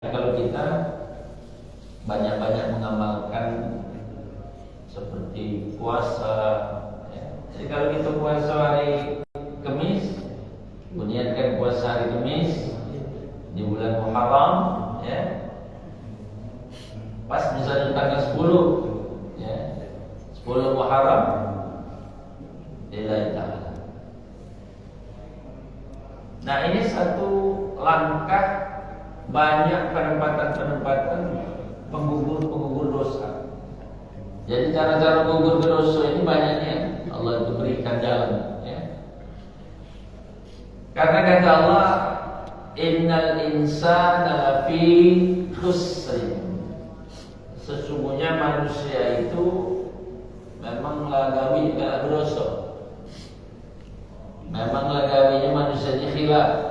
Kalau kita banyak-banyak mengamalkan seperti puasa, ya. Jadi kalau kita puasa hari Kamis, meniatkan puasa hari Kamis di bulan Muharram, ya. Pas misalnya tanggal 10, ya, 10 Muharram, lillahi ta'ala. Nah, ini satu langkah banyak penempatan-penempatan penggugur dosa. Jadi cara-cara menggugur dosa ini banyaknya Allah itu berikan jalan, ya. Karena kata Allah, innal insana lafi khusrin. Sesungguhnya manusia itu memang lagawi kalau berdosa. Memang lagawinya manusia ini khilaf.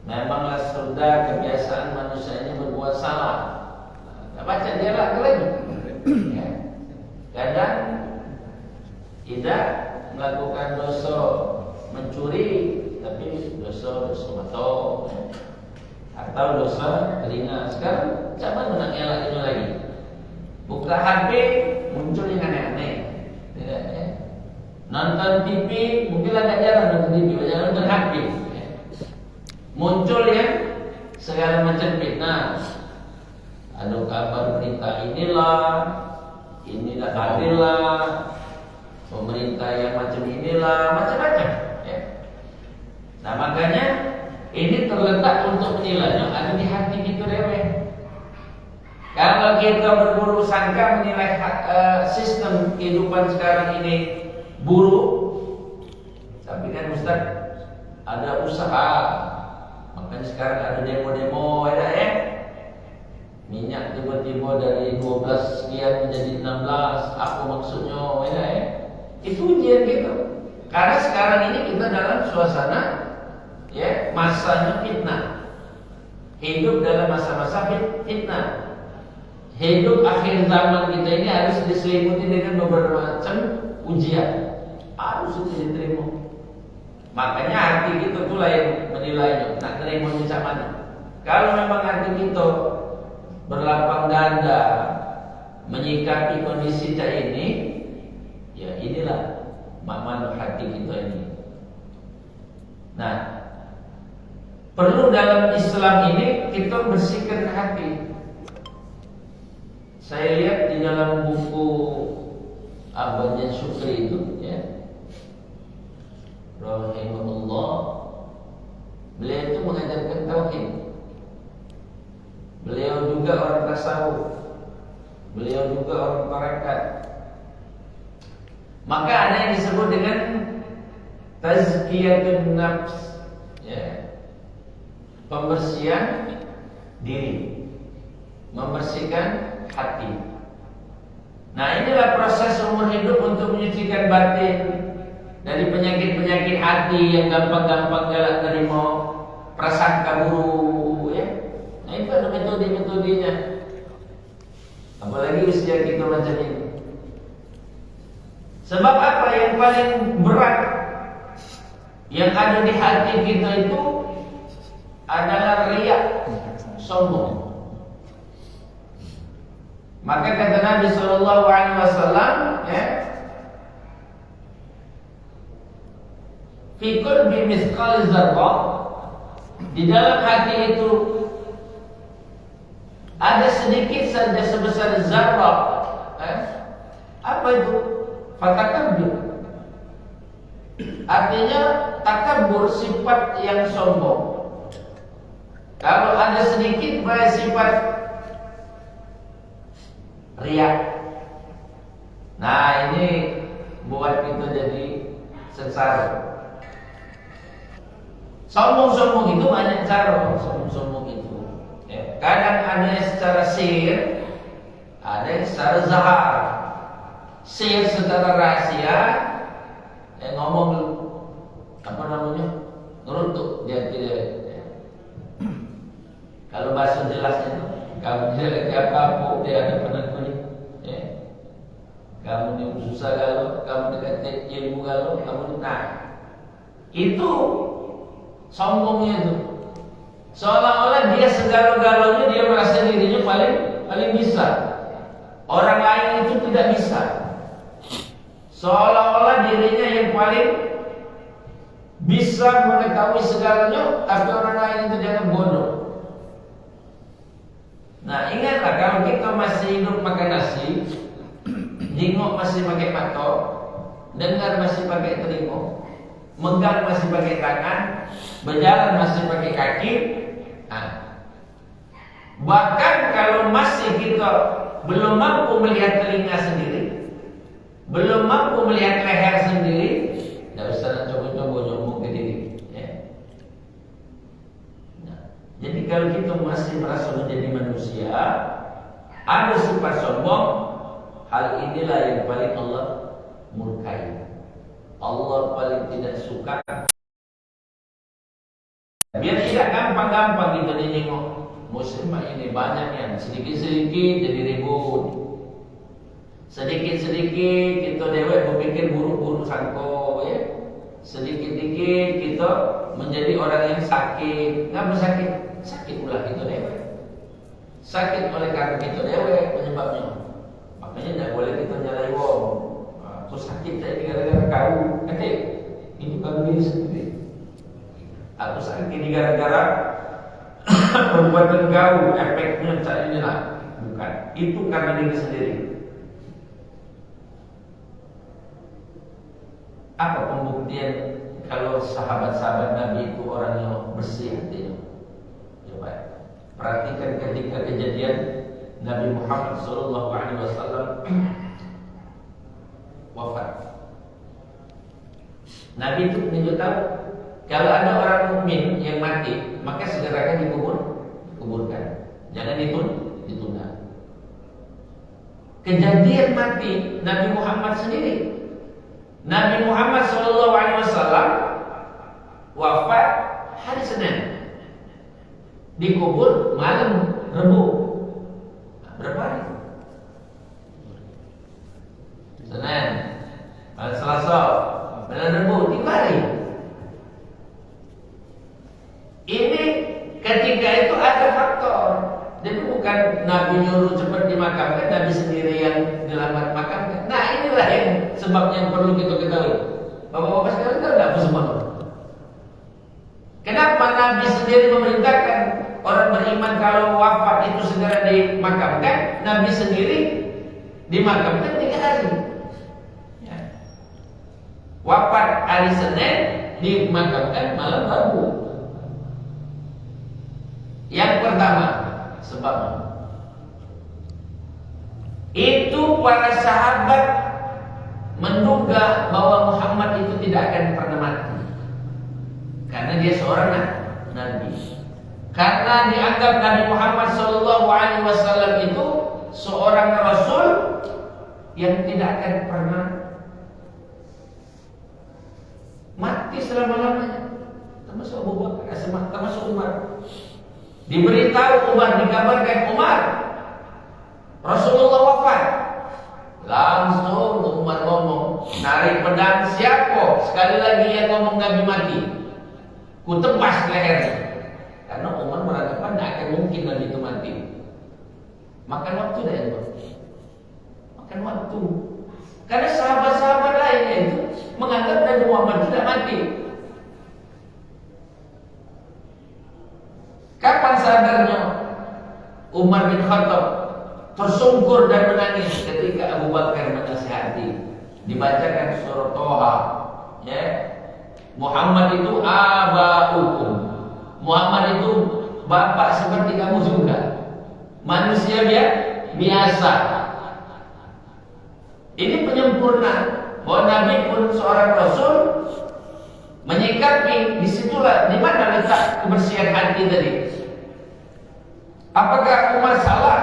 Memanglah sudah kebiasaan manusia ini berbuat salah. Nah, baca dia lagi. Ya. Kadang tidak melakukan dosa mencuri, tapi dosa mata, atau dosa telinga. Sekarang coba nak elak ini lagi. Buka HP muncul yang aneh-aneh. Ya. Nonton TV mungkin agak jarang nonton TV, banyak nonton HP. Muncul yang segala macam fitnah. Ada kabar berita inilah adillah, pemerintah yang macam inilah, macam-macam, ya. Nah, makanya ini terletak untuk menilai yang ada di hati kita reweh. Kalau kita berburu sangka menilai sistem kehidupan sekarang ini buruk, tapi kan Ustaz ada usaha. Makanya sekarang ada demo-demo, ya. Minyak tiba-tiba dari 12 sekian menjadi 16. Apa maksudnya, ya? Itu ujian kita. Karena sekarang ini kita dalam suasana, ya, masanya fitnah. Hidup dalam masa-masa fitnah. Hidup akhir zaman kita ini harus diselimuti dengan beberapa macam ujian. Harus itu diterima. Makanya hati kita itulah yang menilainya, nak terima macam mana. Kalau memang hati kita berlapang dada menyikapi kondisi cak ini, ya inilah makna hati kita ini. Nah, perlu dalam Islam ini kita bersihkan hati. Saya lihat di dalam buku Abadnya Syukri itu, ya, rahimahullah, beliau itu mengajarkan tauhid. Beliau juga orang tasawuf. Beliau juga orang tarekat. Maka ada yang disebut dengan tazkiyatun nafs, ya, pembersihan diri, membersihkan hati. Nah, inilah proses umur hidup untuk menyucikan batin dari penyakit-penyakit hati yang gampang-gampang galak terima, prasangka buruk, ya. Nah, itu ada metode-metodenya. Apalagi usia kita macam ini. Sebab apa yang paling berat yang ada di hati kita itu adalah riya, sombong. Maka kata Nabi sallallahu alaihi wasallam, ya, fi qalbi mithqal dzarrah, di dalam hati itu ada sedikit saja sebesar zarrah. Apa itu? Fatakabur. Artinya takabur, sifat yang sombong. Kalau ada sedikit sifat riya. Nah, ini buat kita jadi sengsara. Sombong-sombong itu banyak cara. Sombong-sombong itu, ya, kadang ada yang secara sir, ada yang secara zahar. Sir secara rahasia, ngomong apa namanya, ngeruntuk dia tidak. Kalau bahasa jelasnya itu, kamu tidak apa-apa, dia ada penentunya, ya. Kamu yang susah kalau, kamu dekat ilmu kalau, kamu nah, itu sombongnya itu. Seolah-olah dia segala-galanya, dia merasa dirinya paling bisa. Orang lain itu tidak bisa. Seolah-olah dirinya yang paling bisa mengetahui segalanya, tapi orang lain itu dianggap bodoh. Nah, ingatlah kalau kita masih hidup makan nasi, jenguk masih pakai patok, dengar masih pakai telinga, megang masih pakai tangan, berjalan masih pakai kaki. Bahkan kalau masih kita belum mampu melihat telinga sendiri, belum mampu melihat leher sendiri, tidak usah coba-coba nyombong ke diri. Jadi kalau kita masih merasa menjadi manusia, ada sifat sombong, hal inilah yang paling Allah murkai. Allah paling tidak suka. Biar tidak gampang-gampang kita nengok muslim ini banyak yang sedikit-sedikit jadi ribut. Sedikit-sedikit kita dewek berpikir buruk-buruk sangko, ya. Sedikit-sedikit kita menjadi orang yang sakit. Ngapa sakit? Sakit pula kita dewek. Sakit oleh karena kita dewek penyebabnya. Makanya tidak boleh kita nyalai wong. Aku sakit saya gara-gara kau. Itu kamu diri sendiri. Aku sakit gara-gara perbuatan kau. Efeknya cari lah. Bukan. Itu karena diri sendiri. Apa pembuktian kalau sahabat-sahabat Nabi itu orang yang bersih hatinya? Coba perhatikan ketika kejadian Nabi Muhammad SAW wafat. Nabi itu menunjukkan kalau ada orang mukmin yang mati, maka segerakan dikuburkan. Jangan ditunda. Kejadian mati Nabi Muhammad sendiri. Nabi Muhammad SAW wafat hari Senin, dikubur malam Rebu. Berapa hari? Senin, Selasa, malam Rebu, 3 hari. Ini ketika itu ada faktor. Jadi bukan Nabi nyuruh cepat dimakamkan, Nabi sendiri yang dilambat makamkan. Nah, inilah yang sebab yang perlu kita ketahui. Bapak-bapak sekalian tahu tidak apa sebabnya? Kenapa Nabi sendiri memerintahkan orang beriman kalau wafat itu segera dimakamkan, Nabi sendiri dimakamkan 3 hari. Ya. Wafat hari Senin, dimakamkan malam Rabu. Yang pertama, sebabnya itu para sahabat menduga bahwa Muhammad itu tidak akan pernah mati karena dia seorang nabi. Karena dianggap Nabi Muhammad SAW itu seorang rasul yang tidak akan pernah mati selama-lamanya. Termasuk Abu Bakar, termasuk Umar. Diberitahu Umar, dikabarkan Umar, Rasulullah wafat. Langsung Umar ngomong, narik pedang siapa? Sekali lagi yang ngomong Nabi mati, ku tebas lehernya. Karena Umar beranggapan tidak akan mungkin Nabi itu mati. Makan waktu dah itu. Makan waktu. Karena sahabat-sahabat lainnya itu menganggap Nabi Muhammad tidak mati. Kapan sadarnya Umar bin Khattab tersungkur dan menangis ketika Abu Bakar menasihati, dibacakan surah Toha, ya. Muhammad itu abaukum. Muhammad itu bapak seperti kamu juga. Manusia biasa. Ini penyempurna bahwa Nabi pun seorang Rasul menyikapi. Disitulah di mana letak kebersihan hati tadi. Apakah Umar salah?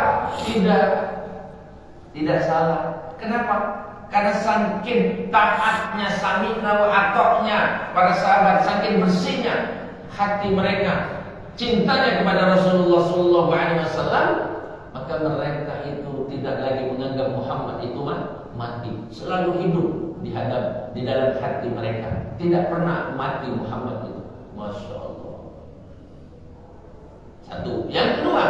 Tidak salah. Kenapa? Karena saking taatnya, samina wa atoknya para sahabat, saking bersihnya hati mereka, cintanya kepada Rasulullah SAW, maka mereka itu tidak lagi menganggap Muhammad itu mati. Selalu hidup di dalam hati mereka. Tidak pernah mati Muhammad itu. Masya Allah. Satu. Yang kedua,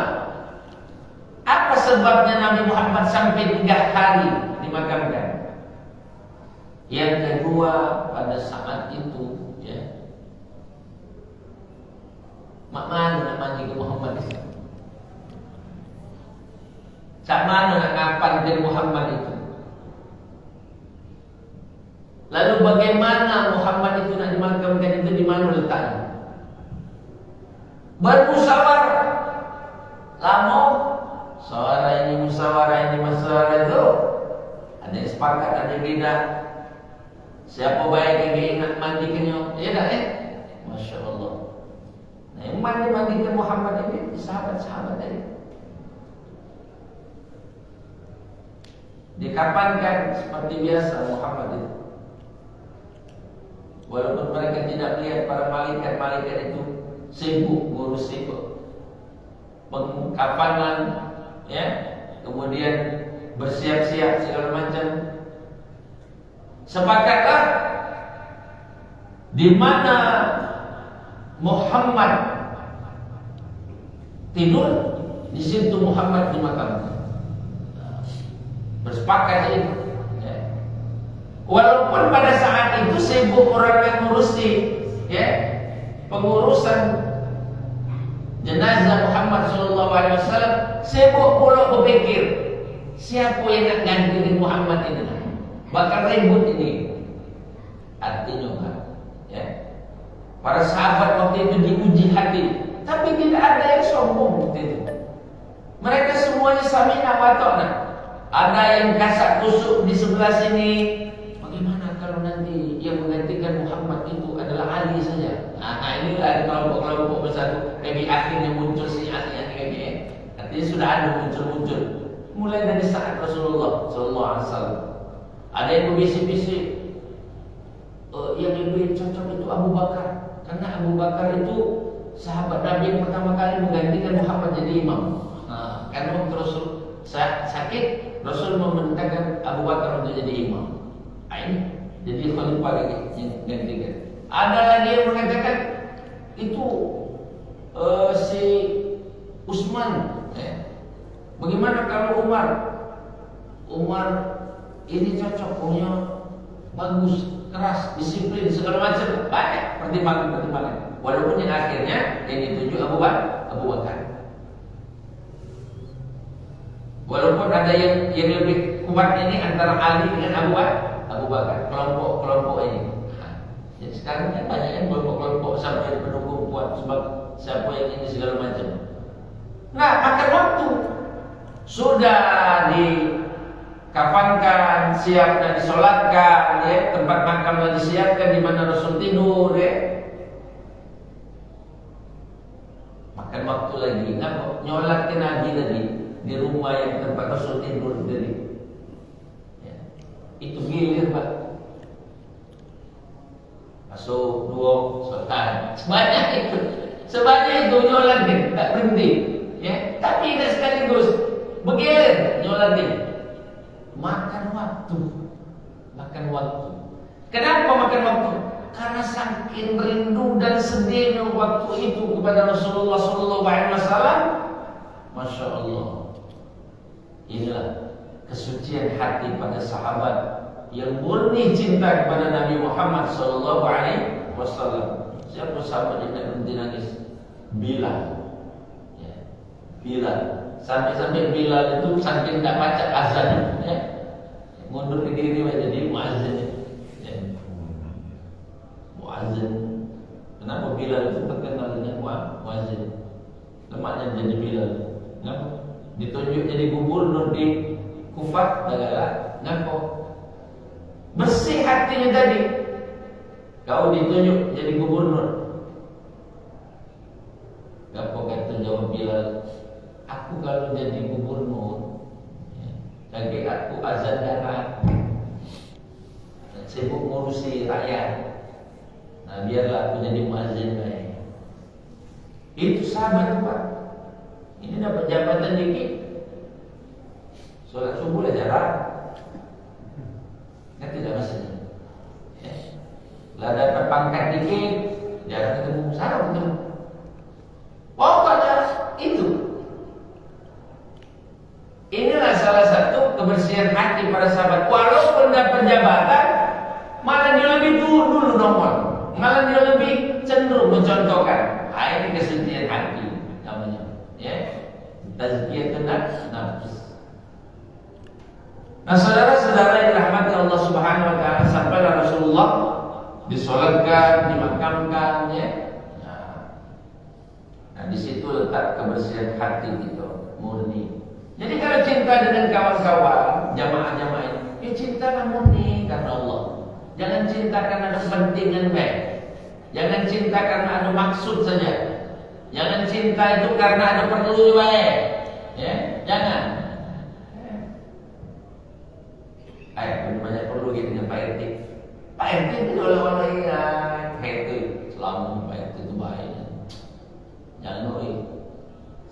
apa sebabnya Nabi Muhammad sampai 3 hari dimakamkan? Yang kedua, pada saat itu, ya, mak mana nak mandi ke Muhammad itu? Cak mana nak kapan ke Muhammad itu? Lalu bagaimana Muhammad itu nak dimakamkan itu, di mana letaknya? Bermusyawarah. Lama suara ini musyawarah ini musyawarah itu. Ada yang sepakat, ada yang tidak. Siapa baik yang nak mandikannya? Ya tak, Masya Allah. Nah, yang mandikan Muhammad ini sahabat-sahabat tadi. Dikapankan seperti biasa Muhammad itu. Walaupun mereka tidak melihat para malaikat itu sibuk ngurus sibuk pengkapanan, ya, kemudian bersiap-siap segala macam. Sepakatlah di mana Muhammad tidur, di situ Muhammad dimakamkan. Bersepakat itu. Ya. Walaupun pada saat itu sibuk orang yang ngurusi, ya, pengurusan jenazah Muhammad SAW, sibuk pula berpikir siapa yang nak ganti Muhammad ini, bakal ribut ini. Artinya kan, ya, para sahabat waktu itu diuji hati, tapi tidak ada yang sombong waktu itu. Mereka semuanya samina wa ta'na. Ada yang kasak kusuk di sebelah sini. Bagaimana kalau nanti yang menggantikan Muhammad itu adalah Ali saja? Nah, ini ada kelompok-kelompok bersatu. Akhirnya muncul si Ali ini. Artinya sudah ada muncul. Mulai dari saat Rasulullah SAW. Ada yang berbisik-bisik, yang lebih cocok itu Abu Bakar, karena Abu Bakar itu sahabat Nabi yang pertama kali menggantikan Muhammad jadi imam. Nah, karena waktu Rasul sakit, Rasul memerintahkan Abu Bakar untuk jadi imam. Nah, ini jadi khalifah lagi yang gantikan. Ada lagi yang mengatakan itu si Utsman. Bagaimana kalau Umar ini cocok, punya bagus, keras, disiplin, segala macam, banyak pertimbangan. Walaupun yang akhirnya yang ditunjuk Abu Bakar. Walaupun ada yang lebih kuat ini antara Ali dengan Abu Bakar, kelompok ini. Jadi sekarang kan banyak yang kelompok sampai pendukung kuat sebab siapa yang ini segala macam. Nah, makan waktu. Sudah dikafankan, siap dan disolatkan, ya, tempat makamnya disiapkan di mana Rasul tidur, ya. Makan waktu lagi, nyolat ke Nabi tadi di rumah yang tempat Rasul tidur tadi. Ya. Itu gilir, Pak. Masuk dua sholat, sebanyak itu nyolat deh, tak berhenti, ya. Tapi tidak sekaligus bergilir nyolat deh. Makan waktu. Kenapa makan waktu? Karena saking rindu dan sedihnya waktu itu kepada Rasulullah SAW. Masya Allah. Inilah kesucian hati pada sahabat yang murni cinta kepada Nabi Muhammad SAW. Siapa sahabat yang tak berhenti nangis? Bilal. Ya. Bilal. Sampai Bilal itu saking tak baca azan, ya, mundur ke diri jadi muazzin. Ya. Muazzin. Kenapa Bilal itu terkenal dengan muazzin? Lemaknya jadi Bilal. Kenapa? Ditunjuk jadi gubernur di Kufah, kenapa? Bersih hatinya tadi. Kau ditunjuk jadi gubernur. Kenapa kata jawab Bilal? Aku kalau jadi gubernur, lagi aku azan darat, sibuk ngurusi rakyat. Nah, biarlah aku jadi muazzin baik. Itu sahabat, Pak. Ini dapat jabatan dikit, sholat subuh lah jarang, kan tidak masalah. Lah dapat pangkat dikit, jarang ketemu, sarang ketemu. Pokoknya kebersihan hati para sahabat. Walaupun dapat jabatan, malah dia lebih dulu nongol, malah dia lebih cenderung mencontohkan. Ini kesucian hati namanya, ya. Tazkiyatun nafs. Nah, saudara-saudara yang dirahmati Allah Subhanahu wa taala, sampailah Rasulullah disolatkan, dimakamkan, ya. Nah, di situ letak kebersihan hati kita, murni. Jadi kalau cinta dengan kawan-kawan, jamaah-jamaah ini, cinta murni karena Allah. Jangan cinta karena ada kepentingan baik. Jangan cinta karena ada maksud saja. Jangan cinta itu karena ada perlu baik. Ya, jangan. Ayo, banyak perlu gitu dengan Pak RT. Pak RT itu oleh-oleh ya, Pak RT selalu Pak RT itu baik. Jangan nuri.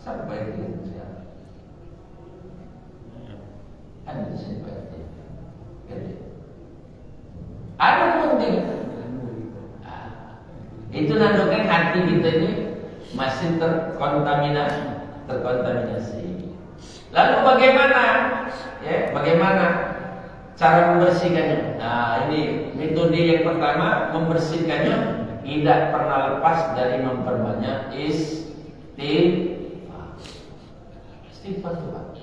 Siapa Pak RT itu siapa? Ada di sini Pak RT. Ada penting. Itu nandakan hati kita ini masih terkontaminasi. Lalu bagaimana? Ya, bagaimana cara membersihkannya? Nah, ini metode yang pertama, membersihkannya tidak pernah lepas dari memperbanyak istighfar. Istighfar itu Pak.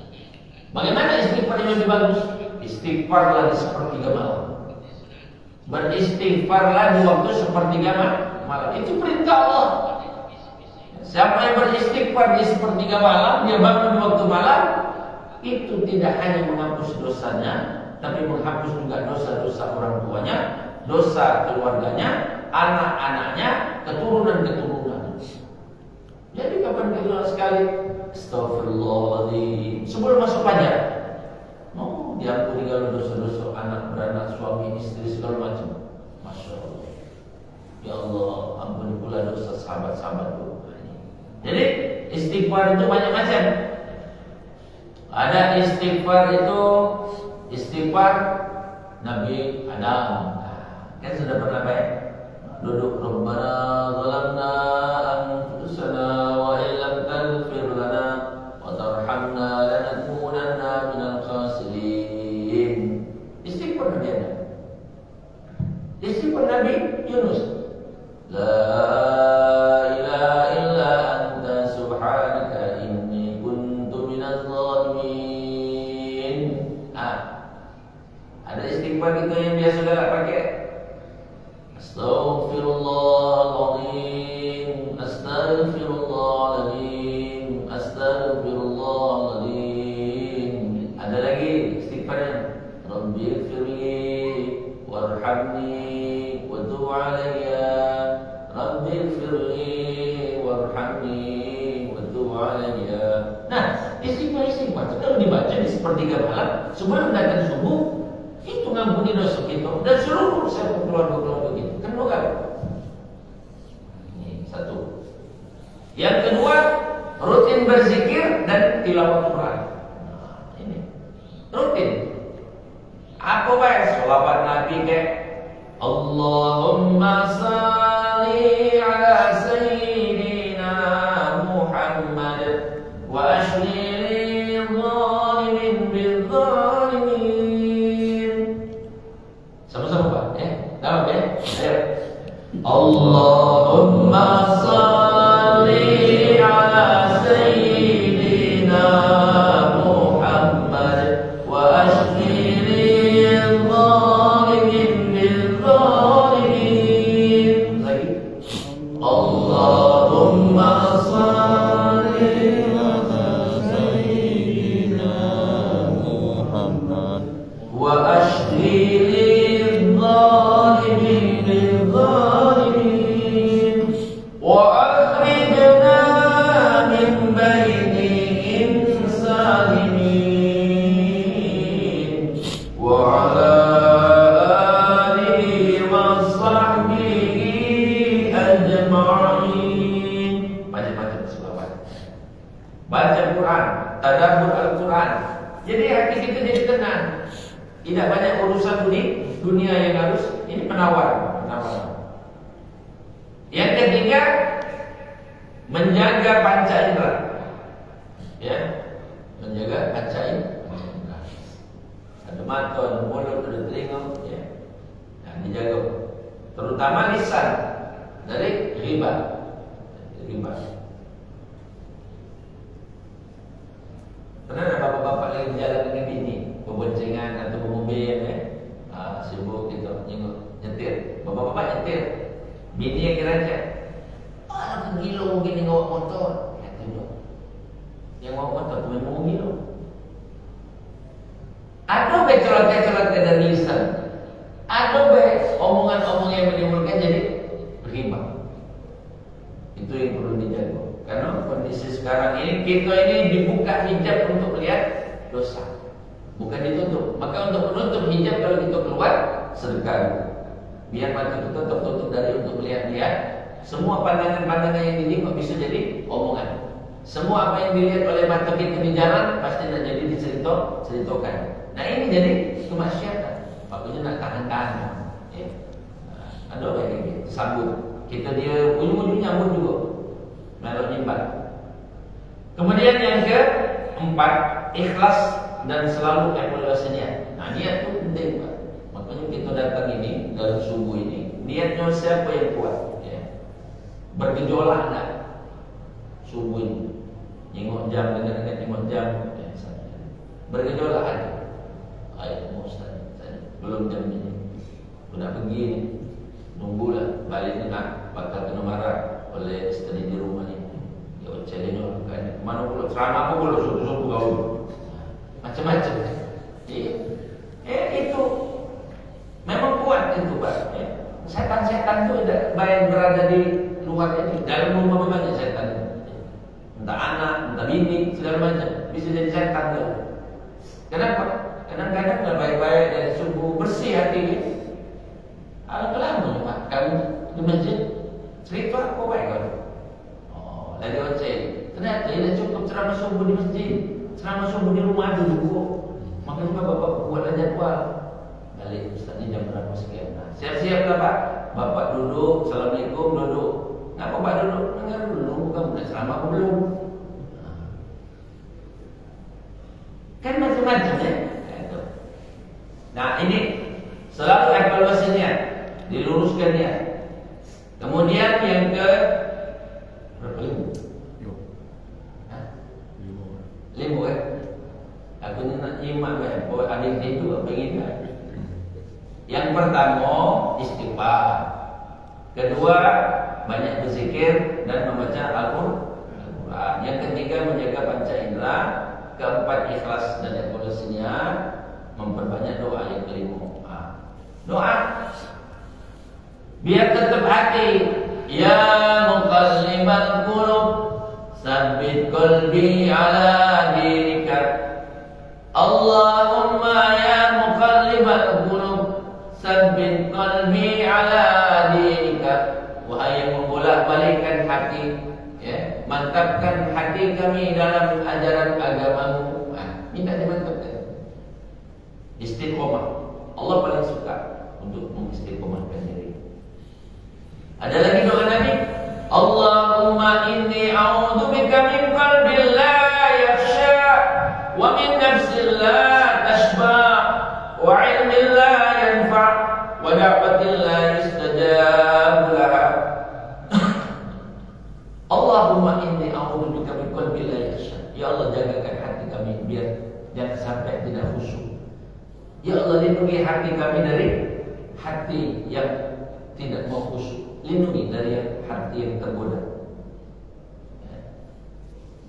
Bagaimana istighfar yang lebih bagus? Istighfarlah di sepertiga malam. Beristighfarlah di waktu sepertiga malam. Itu perintah Allah. Siapa yang beristighfar di sepertiga malam, dia bangun di waktu malam, itu tidak hanya menghapus dosanya, tapi menghapus juga dosa-dosa orang tuanya, dosa keluarganya, anak-anaknya, keturunan-keturunan. Jadi kapan kita sekali Astagfirullahaladzim sebelum masuk fajar, diampuni kalau dosa-dosa anak, beranak, suami, istri, segala macam. Masya Allah. Ya Allah, ampuni pula dosa sahabat-sahabatku. Jadi istighfar itu banyak macam. Ada istighfar itu istighfar Nabi Adam. Kan sudah pernah baik? Duduk Rabbana zalamna anfusana wa illam taghfir lana wa tarhamna lanakunanna minal khasirin. Istighfar Nabi Adam. Istighfar Nabi Yunus. La ilaha illa anta subhanaka inni kuntu minaz zalimin. Ada istighfar itu yang biasa saudara pakai. Astaghfirullahaladzim, astaghfirullahaladzim, astaghfirullahaladzim. Ada lagi istighfarnya. Rabbighfirli warhamni wa tub alayya. Rabbighfirli warhamni wa tub alayya. Nah, istighfar kalau dibaca di sepertiga malam sebelum datang subuh, itu ngampuni dosa kita dan seluruh urusan keluarga kita. Kan bukan? Ini satu. Yang kedua, rutin berzikir dan tilawah Quran. Nah, ini rutin. Apa baik? Sholawat Nabi kayak Allahumma salli ala sayyidina Muhammad wa ashli zalimin bil zalimin. Sama-sama Pak, ya? Dapat ya? Ayo. Allahumma salli ala sayyidina Muhammad wa ashli zalimin bil zalimin. Lagi. Allahumma salli ala sayyidina Muhammad wa ashli tidak banyak urusan dunia yang harus ini penawar. Yang ketiga, menjaga panca indera. Ya, menjaga panca indera. ada mata, ada mulut, ada telinga, ya. Nah, dijaga. Terutama lisan dari riba. Pernah ada bapak-bapak lagi jalan dengan bini, berboncengan atau bermobil, ya. Sibuk gitu, nyetir. Bapak-bapak nyetir, bini yang kira-kira, aku gila mungkin ngawak motor. Kata dia, yang ngawak motor tu memang gila. Ada becolat-colat dari lisan, ada omongan-omongan yang menimbulkan jadi riba. Itu yang perlu dijaga. Karena kondisi sekarang ini, kita ini dibuka hijab untuk melihat dosa, bukan ditutup. Maka untuk menutup hijab, kalau kita keluar, sedekah. Biar mata kita tertutup dari untuk melihat-lihat. Semua pandangan-pandangan yang ditengok bisa jadi omongan. Semua apa yang dilihat oleh mata kita di jalan pasti nak jadi diceritakan. Nah, ini jadi kemaksiatan. Makanya nak tahan-tahan. Ya. Ada orang yang gitu, sambut. Kita dia ujung-ujung nyambut juga. Melok nyimpan. Kemudian yang keempat, ikhlas dan selalu evaluasinya. Nah, niat itu penting, Pak. Makanya kita datang ini dalam subuh ini, niatnya siapa yang kuat, ya. Bergejolak enggak? Subuh ini. Tengok jam dengan tengok jam, ya, bergejolak aja. Ayo Ustaz, belum jam ini. Sudah pergi ni. Nunggulah balik nak bakal kena marah oleh isteri di rumah ni. Ya carinya bukan mana pula ceramah aku pula subuh-subuh kau. Macam-macam. Itu memang kuat itu, Pak. Setan-setan tu ada baik berada di luar ini. Dalam rumah banyak setan. Entah anak, entah bini, segala macam. Bisa jadi setan tu. Kenapa? Kadang-kadang dah baik-baik dari subuh, bersih hati ni. Lama Pak, kami di masjid cerita apa baik kau? Oh, lagi oceh. Ternyata tidak cukup ceramah subuh di masjid, ceramah subuh di rumah dulu. Makanya bapak buat jadwal. Balik Ustaz ni jam berapa sekian? Nah, siap-siaplah Pak. Bapak duduk, Assalamualaikum, duduk. Kenapa Pak duduk? Dengar dulu, bukan buat ceramah aku belum. Kan macam-macam ya. Nah, ini selalu evaluasinya, diluruskannya. Kemudian yang ke berapa lima? Lima kan? Aku nak nyimak kan? Bawa adik itu apa ingin kan? Yang pertama istighfar. Kedua banyak berzikir dan membaca Al-Quran. Yang ketiga menjaga panca indera. Keempat ikhlas dan evaluasinya. Memperbanyak doa. Yang kelima doa biar tetap hati. Ya muqallibal qulub tsabbit qalbi ala dinika. Allahumma ya muqallibal qulub tsabbit qalbi ala dinika. Wahai yang membolak-balikkan hati, ya, mantapkan hati kami dalam ajaran agamamu. Minta dimantapkan. Istiqomah. Allah paling suka untuk mengistiqomahkan diri. Ada lagi doa Nabi, Allahumma inni a'udzubika min qalbin la yakhsha wa min nafsin la tashba wa 'ilmin la yanfa' wa da'watin la yustajab laha. Allahumma inni a'udzubika min qalbin la yakhsha. Ya Allah, jagakan hati kami biar jangan sampai tidak khusyuk. Ya Allah, lindungi hati kami dari hati yang tidak mau khusyuk. Lindungi dari hati yang tergoda.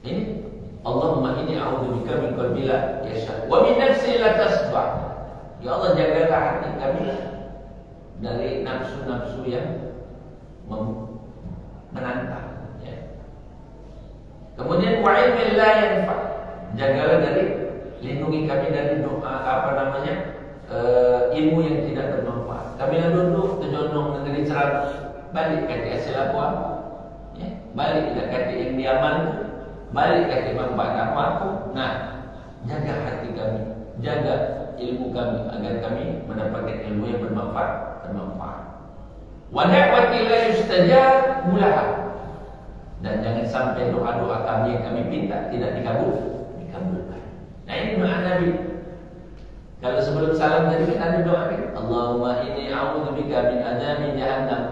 Ini Allahumma inni a'udzubika min qalbi la yasha wa min nafsi la tasba. Ya Allah, jagalah hati kami dari nafsu-nafsu yang menantang, ya. Kemudian wa ilmin la yanfa. Jagalah dari, lindungi kami dari doa ilmu yang tidak bermanfaat. Kami nak duduk terjondong negeri ceramah, balik kata hasil apa? Ya, balik kata yang diaman, balik kata manfaat apa? Nah, jaga hati kami, jaga ilmu kami agar kami mendapatkan ilmu yang bermanfaat. Wa da'wati la yustajab laha. Dan jangan sampai doa-doa kami yang kami minta tidak dikabulkan. Nah, ini doa Nabi. Kalau sebelum ini ada doa ini. Allahumma inni a'udzubika min adzabi jahannam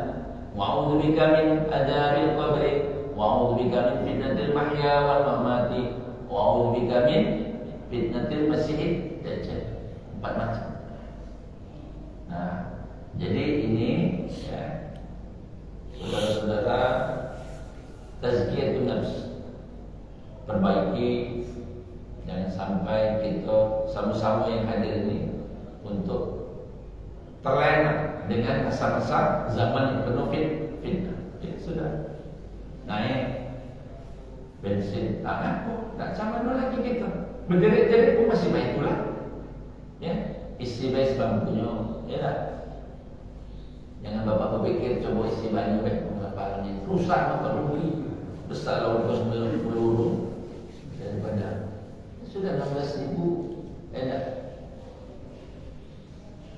wa a'udzubika min adzabil qabri wa a'udzubika min fitnatil mahya wal mamati wa a'udzubika min fitnatil masiihid dajjal. 4 macam. Nah, jadi ini ya, saudara-saudara, tazkiyatun nafs, perbaiki. Jangan sampai kita sama-sama yang hadir ini untuk terlena dengan masa-masa zaman yang penuh fitnah. Ya sudah, naik bensin tak ngaku, tak sama lagi kita. Menderit-derit pun masih baik pula. Ya, isi baik sebab punya, ya tak? Jangan bapak berpikir coba isi banyak baik mengapa ini rusak apa rugi besar lawan kos meluru daripada sudah 16.000 enak.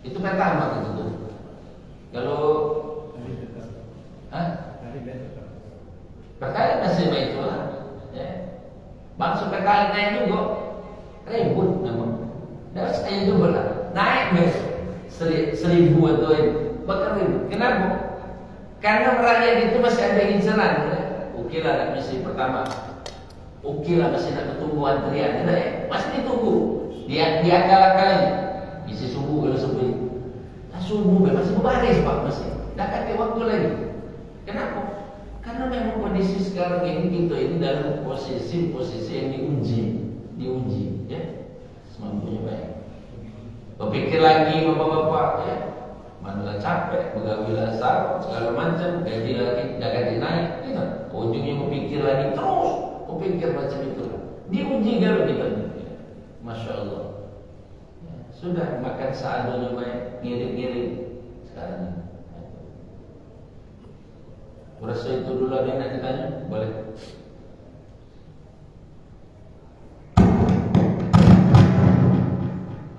Itu pertama gitu tuh. Kalau perkara masih baik itulah. Ya. Maksud perkara naik juga ribut memang. Dan saya juga lah naik mes 1.000 atau bakal ribut. Kenapa? Karena rakyat itu masih ada inceran. Ya. Oke lah, misi pertama. Oke lah, masih nak bertunggu antrian, tidak ya? Masih ditunggu. Dia akal-akalnya. Isi subuh kalau subuh. Subuh masih berbaris pak masih. Dah kata waktu lagi. Kenapa? Karena memang kondisi sekarang ini kita ini dalam posisi yang diuji, ya. Semampunya baik. Berpikir lagi bapak-bapak, ya. Manalah capek, begawilah sar, segala macam, gaji lagi, gaji naik, gitu. Ujungnya berpikir lagi terus. Pikir macam itu, diuji kalau kita, masya Allah. Ya, sudah makan seadanya baik, ngirim-ngirim sekarang. Rasa itu dulu ada yang nak ditanya, boleh.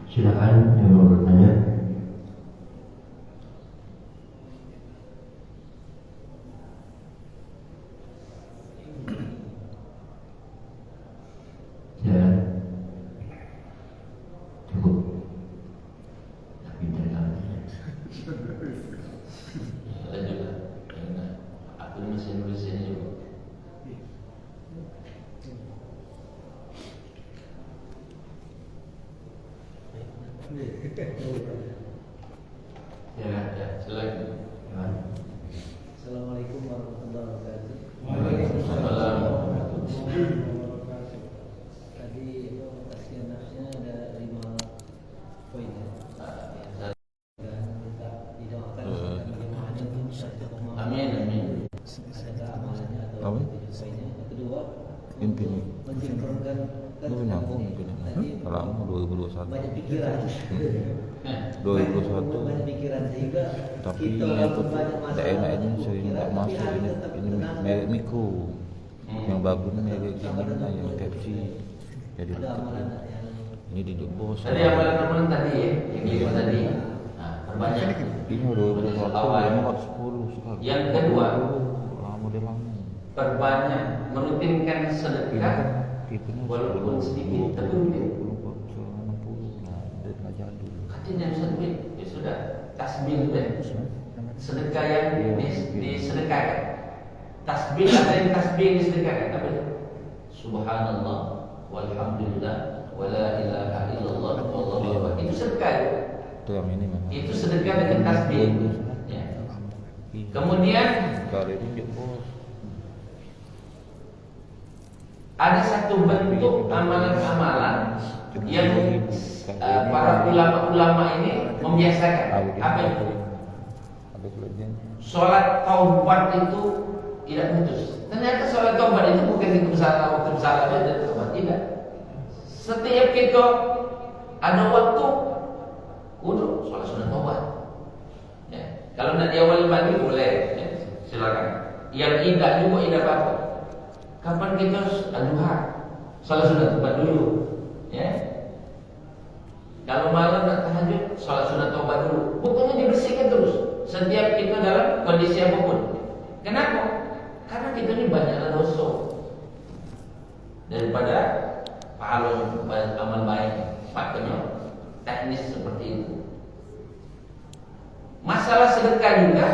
Silakan yang mau bertanya. Ya, silakan. Assalamualaikum warahmatullahi wabarakatuh. Waalaikumsalam warahmatullahi wabarakatuh. Tadi itu tazkiyah nafsnya ada 5 poin ya. Dan kita didoakan jemaahnya untuk istiqomah. Amin amin. Adakah amalannya atau poinnya? Yang kedua, Impin. mensinkronkan Lu nyambung mungkin. Lama 2021. banyak pikiran. 2021. Banyak pikiran sehingga Tapi kita aku banyak tak masalah. enaknya sering tak masuk ini merek mikro. Yang bagus ni merek Gemini yang Pepsi. Jadi Ada amalan yang ini di bos. Tadi amalan-amalan tadi ya, yang lima tadi. Nah, perbanyak. Ini 2021 Awal. ini 10 sekarang. Yang kedua, lama dia lama. perbanyak merutinkan sedekah walaupun sedikit tapi rutin. 60. Nah, dia nak jadul. Katanya bisa duit, ya sudah tasbih sudah. Sedekah yang disedekahkan. Tasbih ada yang tasbih yang disedekahkan. Apa itu? Subhanallah, walhamdulillah, wala ilaha illallah, wallahu akbar. Itu sedekah. Itu yang ini memang. Itu sedekah dengan tasbih. Ya. Kemudian Kali ini dia bos. ada satu bentuk amalan-amalan yang para ulama-ulama ini membiasakan. Apa itu? Ada kelebihan. Sholat taubat itu tidak putus. Ternyata sholat taubat itu bukan itu bersalah waktu bersalah dan taubat, tidak. Setiap kita ada waktu kudu sholat sunat taubat. Ya. Kalau nak diawali pagi boleh, ya. Silakan. Yang tidak juga tidak apa-apa. Kapan kita duha? Salat sunat taubat dulu, ya. Kalau malam nak tahajud, salat sunat taubat dulu. Pokoknya dibersihkan terus. Setiap kita dalam kondisi apapun. Kenapa? Karena kita ini banyaklah dosa daripada pahala amal baik. Makanya teknis seperti itu. Masalah sedekah juga,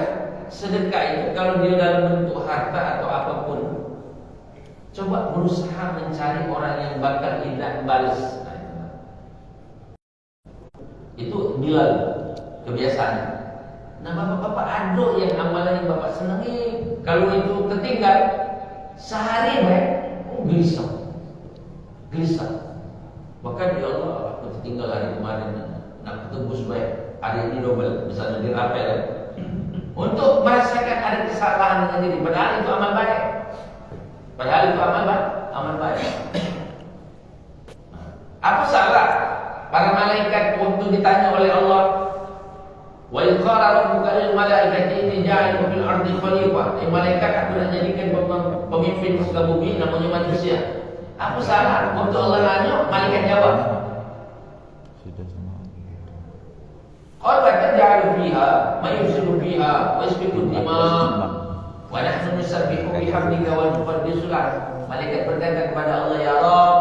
sedekah itu kalau dia dalam bentuk harta atau apapun, coba berusaha mencari orang yang bakal tidak balas. Itu Bilal kebiasaan. Nah bapak-bapak ada yang amalan yang bapak senangi, kalau itu tertinggal sehari gelisah. Bahkan ya Allah, aku tertinggal hari kemarin, nak tebus baik, hari ini double, misalnya dirapel, untuk merasakan ada kesalahan dengan diri, padahal itu amal baik. Amal baik. Apa salah para malaikat waktu ditanya oleh Allah, wa idh qala rabbuka lil malaikati inni ja'ilun fil ardi khalifah. Malaikat, aku nak jadikan pemimpin muka bumi namanya manusia. Apa salah waktu Allah nanya, malaikat jawab, qala taj'alu fiha may yufsidu fiha wa yasfiku ad-dima' wa nahnu nusabbihu bihamdika wa nuqaddisu lak. Malaikat berkata kepada Allah, ya Rabb,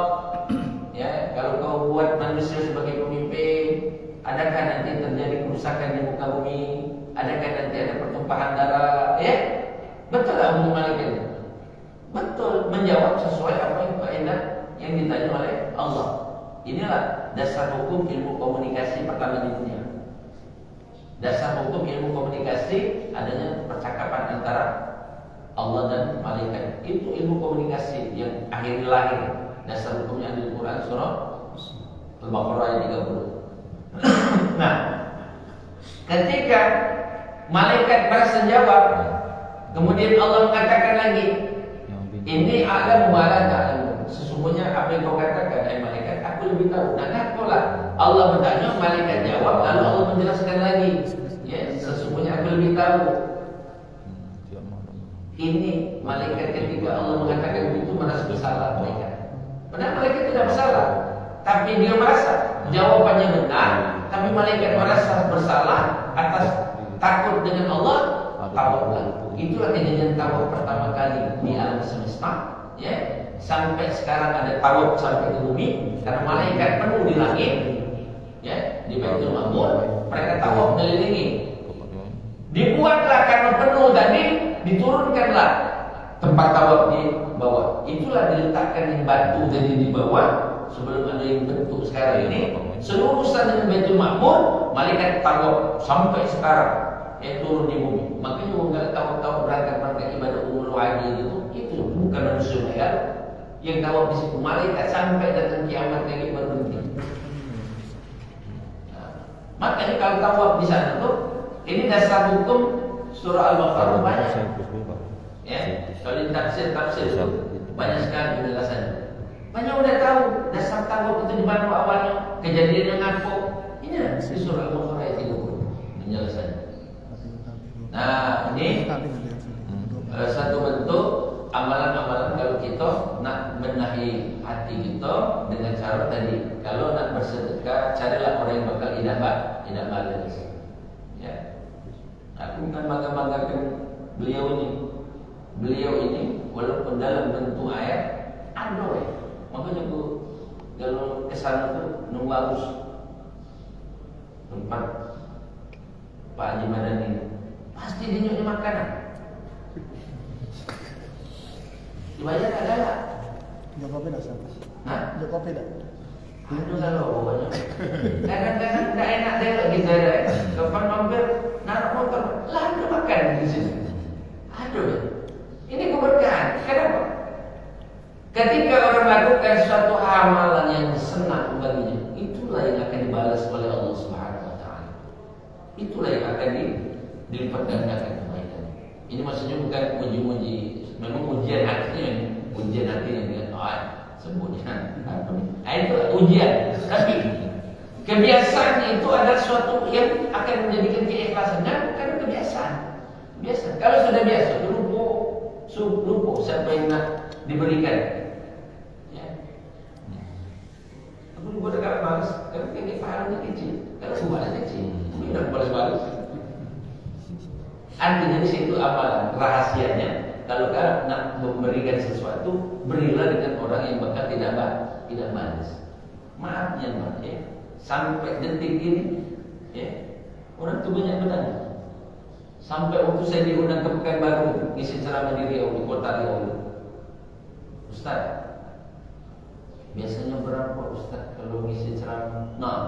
ya, kalau kau buat manusia sebagai pemimpin, adakah nanti terjadi kerusakan di muka bumi? Adakah nanti ada pertumpahan darah? Ya, betul lah untuk malaikat. Betul, menjawab sesuai apa yang ditanya oleh Allah. Inilah dasar hukum ilmu komunikasi pertama di dunia. Dasar hukum ilmu komunikasi adanya percakapan antara Allah dan malaikat. Itu ilmu komunikasi yang akhirnya lahir. Dasar hukumnya ada di Quran surah Al-Baqarah ayat 30. Nah, ketika malaikat merasa jawab, kemudian Allah mengatakan lagi, ini alam wala ta'lam. Sesungguhnya apa yang kau katakan, malaikat, aku lebih tahu. Nah, ngapalah Allah bertanya, malaikat jawab, lalu Allah menjelaskan lagi, ya, sesungguhnya aku lebih tahu. Ini malaikat ketika Allah mengatakan begitu merasa bersalah malaikat. Padahal malaikat tidak bersalah, tapi dia merasa jawabannya benar, tapi malaikat merasa bersalah atas takut dengan Allah. Tawakal. Itulah kejadian tawaf pertama kali di alam semesta, ya. Sampai sekarang ada tawaf sampai ke bumi karena malaikat penuh di langit, ya, di Baitul Ma'mur, mereka tawaf mengelilingi. Dibuatlah karena penuh tadi, diturunkanlah tempat tawaf di bawah. Itulah diletakkan yang batu tadi di bawah sebelum ada yang bentuk sekarang ini. Selurusan dengan Baitul Ma'mur, malaikat tawaf sampai sekarang, ya, turun di bumi. Makanya orang tawaf berangkat ibadah umrah haji itu bukan manusia bayar. Yang tawaf di situ malaikat sampai datang kiamat lagi berhenti. Nah, makanya kalau tawaf di sana tuh, ini dasar hukum surah Al-Baqarah banyak. Ya, kalau tafsir itu banyak sekali penjelasannya. Banyak udah tahu dasar tawaf itu di mana awalnya, kejadian yang apa. Ini di surah Al-Baqarah ayat 30 penjelasannya. Nah, ini satu bentuk amalan-amalan kalau kita nak benahi hati kita dengan cara tadi. Kalau nak bersedekah, carilah orang yang bakal tidak balas. Ya, aku bukan bangga-banggakan beliau ini. Beliau ini walaupun dalam bentuk ayat ada, makanya aku kalau kesana tuh nunggu harus tempat Pak Haji Madani pasti dinyunya makanan. Dibayar ada lah. Jawab beda sama. Hah? Jawab beda. Itu selalu pokoknya. Kadang-kadang tidak enak deh lagi saya. Kapan mampir naruh motor, lalu makan di sini. Aduh, ini keberkahan. Kenapa? Ketika orang lakukan suatu amalan yang senang baginya, itulah yang akan dibalas oleh Allah Subhanahu Wa Taala. Itulah yang akan dilipat gandakan kebaikan. Ini maksudnya bukan muji-muji, memang ujian hatinya dengan sebutnya. Itu ujian. Tapi kebiasaan itu adalah suatu yang akan menjadikan keikhlasan. Karena kebiasaan. Biasa. Kalau sudah biasa, lupa siapa yang nak diberikan. Ya. Aku juga dekat balas, karena ini pahalanya kecil. Kalau balasnya kecil, ini udah balas. Artinya di situ amalan rahasianya. Kalau nak memberikan sesuatu, berilah dengan orang yang bakal tidak balas. Maafnya, ya. Sampai detik ini, ya, orang itu banyak bertanya, Sampai waktu saya diundang ke Pekanbaru ngisi ceramah di Riau, di kota Riau. Ustaz, biasanya berapa Ustaz kalau ngisi ceramah? Nah,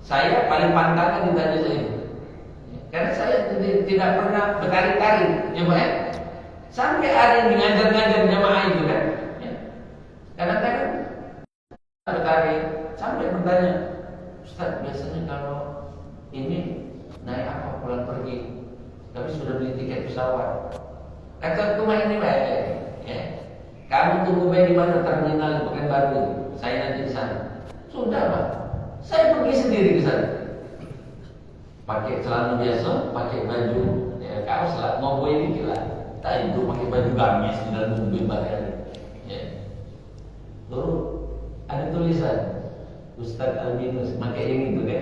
saya paling pantangan ditanya saya. Karena saya tidak pernah berkali-kali, ya Pak ya. Sampai hari ini ngajar-ngajar jamaah itu kan. Ya. Kadang-kadang berkali sampai bertanya, Ustaz biasanya kalau ini naik apa pulang pergi? Tapi sudah beli tiket pesawat. Kata rumah ini Pak ya. Kamu tunggu baik di mana terminal di Pekanbaru. Saya nanti di sana. Sudah Pak. Saya pergi sendiri ke sana. Pakai celana biasa, pakai baju kaos lah, mau gue dikit lah. Tadi itu pakai baju gamis di dalam mobil bareng. Ya. Lalu ada tulisan Ustaz Albinus pakai yang itu kan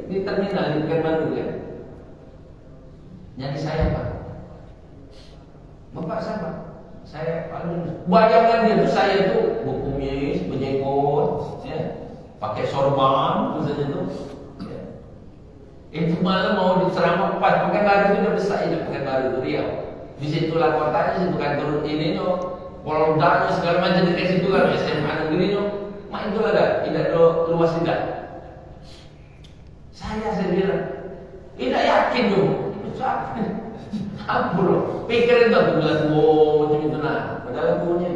di terminal di Pekanbaru kan. Nyari saya Pak. Bapak siapa? Saya Pak Albinus. Bayangan dia tuh saya tuh berkumis, berjenggot, ya. Pakai sorban, itu saja tuh. Ya. Itu malam mau diceramah pas Pekanbaru itu udah besar itu Pekanbaru itu Riau. Di situlah kotanya, situ kantor ini no, Poldanya segala macam di situ kan SMA negeri no. Mak itu ada, tidak luas tidak. Saya bilang, tidak yakin dong. Itu siapa? Apa bro? Pikirin tuh bilang, macam itu nah. Padahal punya.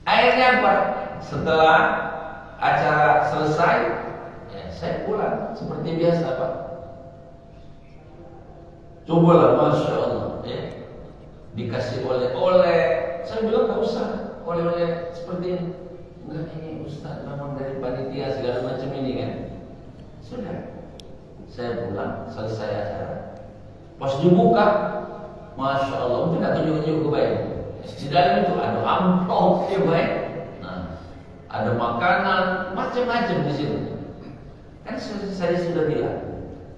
Akhirnya apa? Setelah acara selesai, ya, saya pulang seperti biasa Pak. Cobalah, Masya Allah ya. Dikasih oleh-oleh. Saya bilang gak usah oleh-oleh seperti ini. Enggak, ini Ustaz memang dari panitia segala macam ini kan. Sudah. Saya pulang, selesai acara. Pas dibuka, Masya Allah, itu gak tunjuk-tunjuk ke baik. Di dalam itu ada amplop ya baik. Nah, ada makanan macam-macam di situ. Kan saya sudah bilang,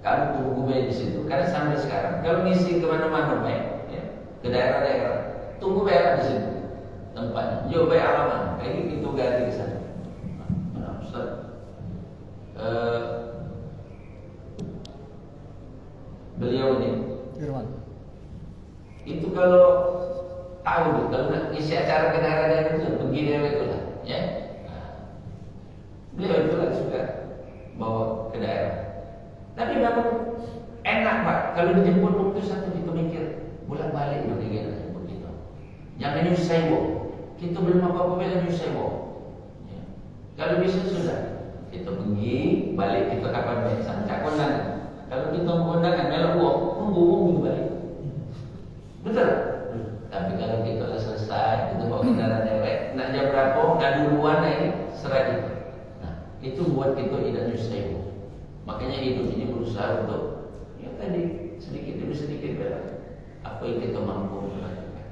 kamu tunggu baik di situ. Karena sampai sekarang, kalau ngisi kemana-mana baik, ya, ke daerah-daerah, tunggu baik di situ tempatnya. Yo baik alaman, kayak gitu ganti ke sana. Nah, Ustaz, beliau ini, Irwan. itu kalau tahu, kalau nak isi acara ke daerah-daerah itu begini itu lah, ya. Nah, beliau itu lah suka bawa ke daerah. Tapi memang enak Pak, kalau dijemput waktu satu kita mikir bolak-balik udah digana jemput kita. Jangan nyusai bo, kita belum apa-apa bela nyusai bo. Ya. Kalau bisa sudah, kita pergi balik kita kapan baik sampai kondangan. Kalau kita mau kondangan melok uang, tunggu balik. Betul? Tapi kalau kita sudah selesai, kita bawa kendaraan dewek, nak jam berapa, nak duluan ini serah itu. Nah, itu buat kita tidak nyusai. Makanya hidup ini berusaha untuk ya tadi sedikit demi sedikit bela apa yang kita mampu melakukan.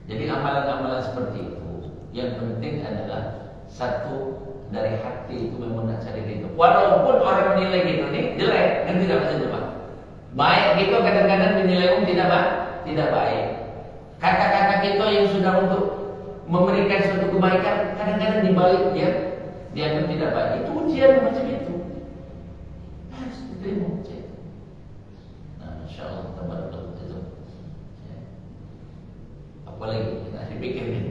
Jadi amalan-amalan seperti itu yang penting adalah satu dari hati itu memang nak cari itu. Walaupun orang menilai kita ini jelek, kan tidak bisa Pak. Baik kita kadang-kadang dinilai tidak baik. Kata-kata kita yang sudah untuk memberikan suatu kebaikan kadang-kadang dibalik dia dianggap tidak baik. Itu ujian macam itu. Harus diterima ujian. Nah, insyaallah tabaraka itu. Ya. Apalagi kita dipikirin.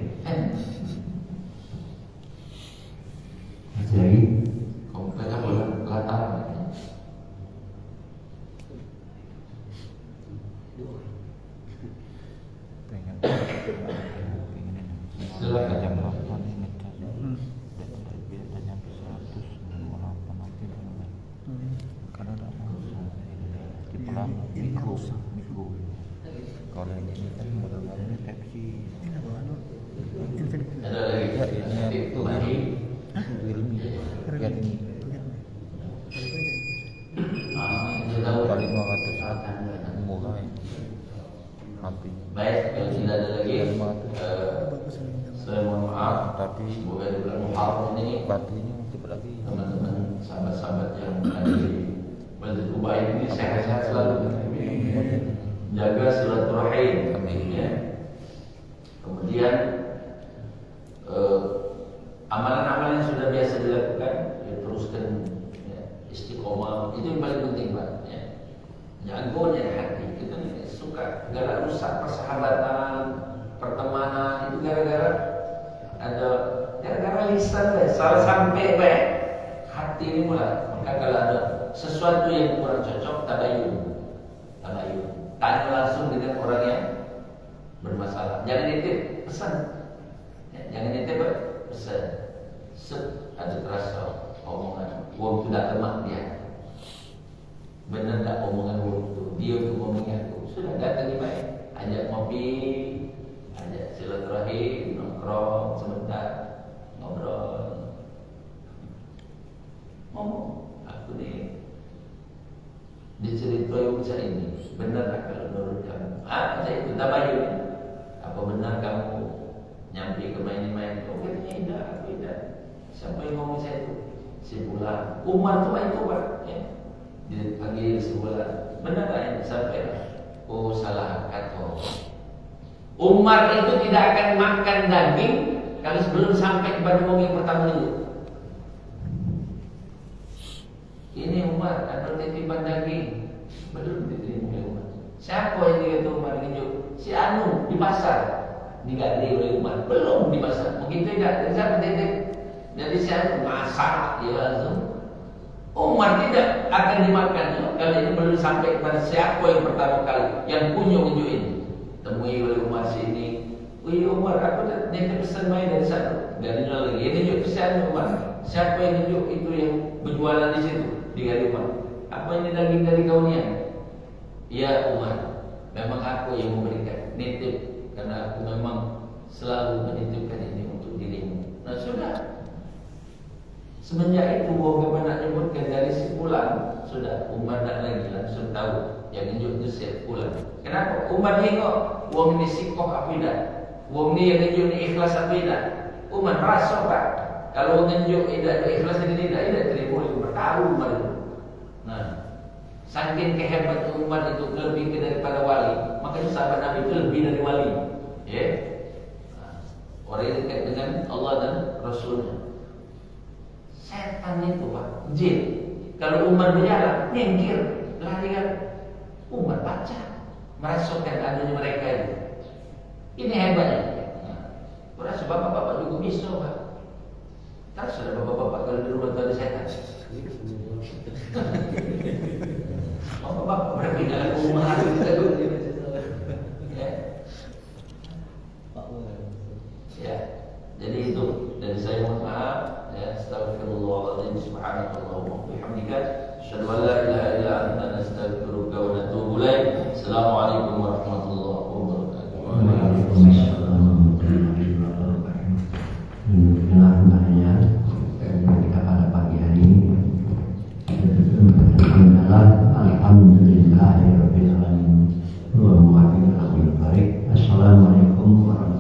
Jadi Komplek apa latar? Silakan. Jam 8 ini biar nyampe 100 mau 8 nanti karena ada di pelan mikro kalau yang ini kan model-modelnya Pepsi Ini apa? Infinity. Ada lagi. ya ini itu Lagi. Realme Realme Kita tahu. kali 500 murah ya hampir Baik, kalau tidak ada lagi, Bagus ini. saya mohon maaf. Tapi Semoga di bulan Muharram ini baterainya cepat lagi teman-teman sahabat-sahabat yang ada di Masjid Kuba ini sehat-sehat selalu. Jaga silaturahim. Ya. Kemudian amalan-amalan yang sudah biasa dilakukan, ya, teruskan ya, istiqomah. Itu yang paling penting Pak. Ya. jagonya di hati. Itu suka gara rusak persahabatan, pertemanan, itu gara-gara ada gara-gara lisan salah sampai hati ini mulai. Maka kalau ada sesuatu yang kurang cocok, tabayun. Tanya langsung dengan orang yang bermasalah. Jangan nitip pesan. Jangan nitip pesan. Ada terasa omongan. Wong itu tak temak dia. Benar tak omongan wong itu? Dia itu ngomongnya aku. Sudah datang baik. Ajak ngopi, ajak silaturahim, nongkrong sebentar, ngobrol. Ngomong, aku nih diceritain bisa ini. Benar tak kalau menurut kamu? Saya itu tabayun. Apa benar kamu nyampe ke main-main? Oh katanya tidak. Siapa yang ngomong saya itu? Si Fulan. Umar itu itu Pak. Ya. Dipanggil si Fulan. Benar tak yang sampai? Oh salah kata. Umar itu tidak akan makan daging kalau sebelum sampai kepada orang yang pertama dulu. Ini Umar ada titipan daging. Belum diterima oleh Umar. Siapa yang dikata Umar tunjuk? Si Anu di pasar digali oleh Umar. Belum di pasar. Begitu tidak. Jadi siapa titip? Jadi si Anu masak dia langsung. Umar tidak akan dimakan kalau ini belum sampai kepada siapa yang pertama kali yang punya unjuk ini. Temui oleh Umar sini. Wih Umar, aku nanti pesan main dari sana. Dan ini lagi. Ini tunjuk pesan Umar. Siapa yang tunjuk itu yang berjualan di situ di gali Umar? Apa ini daging dari kau ni? Ya Umar, memang aku yang memberikan nitip karena aku memang selalu menitipkan ini untuk dirimu. Nah sudah. Semenjak itu Bapak nak nyebutkan dari si Fulan, sudah Umar tak lagi langsung tahu yang tunjuk itu si Fulan. Kenapa? Umar ni kok wong ni sikoh apa tidak? Wong ni yang tunjuk ni ikhlas apa tidak? Umar merasa Pak. Kalau tunjuk tidak ikhlas ini tidak terima oleh Umar. Tahu Umar itu. Nah, saking kehebatan Umar itu lebih daripada wali, makanya sahabat Nabi itu lebih dari wali. Ya, orang yang dekat dengan Allah dan Rasulnya. Setan itu Pak, jin. Kalau Umar berjalan, nyengkir, lari kan. Umar baca, merasakan adanya mereka itu. Ini hebatnya. Berasa bapak-bapak juga bisa Pak. Tak sudah bapak-bapak kalau di rumah ada setan. Bapak-bapak berbeda rumah kita dulu. Ya, jadi itu dari saya mohon maaf. Ya, astagfirullahaladzim, subhanakallahumma wa bihamdika, asyhadu an la ilaha illa anta, nastaghfiruka wa natubu ilaik. Assalamualaikum warahmatullahi wabarakatuh. Waalaikumsalam warahmatullahi wabarakatuh. Alhamdulillah ketika pada pagi hari adalah alhamdulillahirabbil alamin wa muwaffiq ila aqwamil thoriq. Assalamualaikum warahmatullahi wabarakatuh.